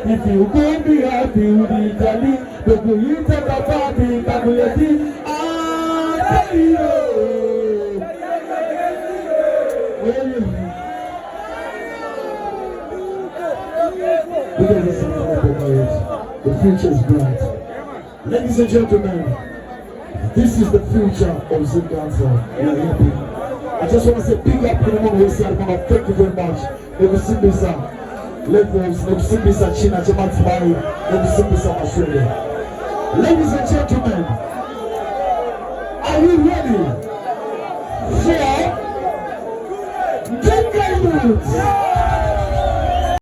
If you can't be happy with the jolly, but you take a party, calculate tell you. The future is bright. Ladies and gentlemen, this is the future of Zindanza. I just want to say big up to the one who said, thank you very much. Never seen this levels, never seen this China, Japan, Australia. Ladies and gentlemen,